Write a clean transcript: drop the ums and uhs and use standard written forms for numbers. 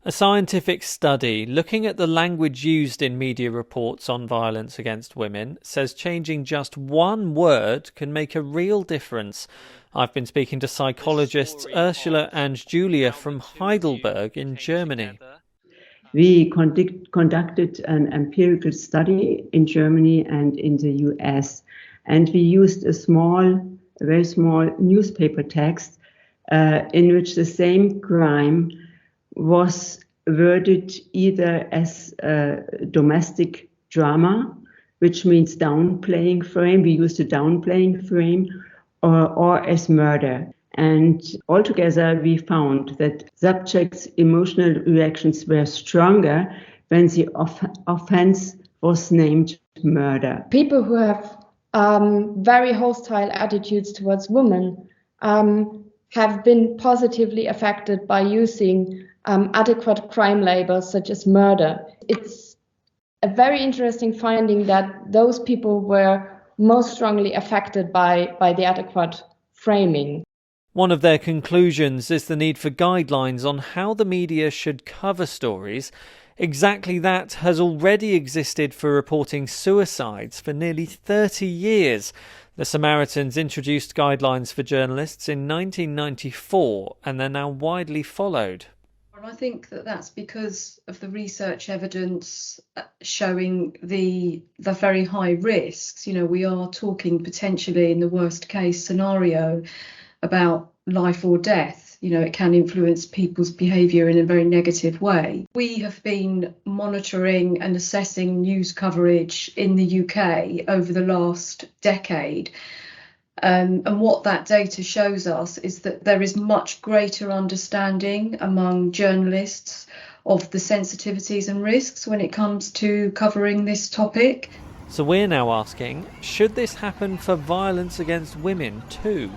A scientific study looking at the language used in media reports on violence against women says changing just one word can make a real difference. I've been speaking to psychologists Ursula and Julia from Heidelberg in Germany. We conducted an empirical study in Germany and in the US, and we used a very small newspaper text in which the same crime was worded either as domestic drama, which means downplaying frame. We used a downplaying frame, or as murder. And altogether, we found that subjects' emotional reactions were stronger when the offense was named murder. People who have very hostile attitudes towards women have been positively affected by using adequate crime labels such as murder. It's a very interesting finding that those people were most strongly affected by the adequate framing. One of their conclusions is the need for guidelines on how the media should cover stories. Exactly that has already existed for reporting suicides for nearly 30 years. The Samaritans introduced guidelines for journalists in 1994, and they're now widely followed. I think that's because of the research evidence showing the very high risks. You know, we are talking potentially in the worst case scenario about life or death. You know, it can influence people's behaviour in a very negative way. We have been monitoring and assessing news coverage in the UK over the last decade. And what that data shows us is that there is much greater understanding among journalists of the sensitivities and risks when it comes to covering this topic. So we're now asking, should this happen for violence against women too?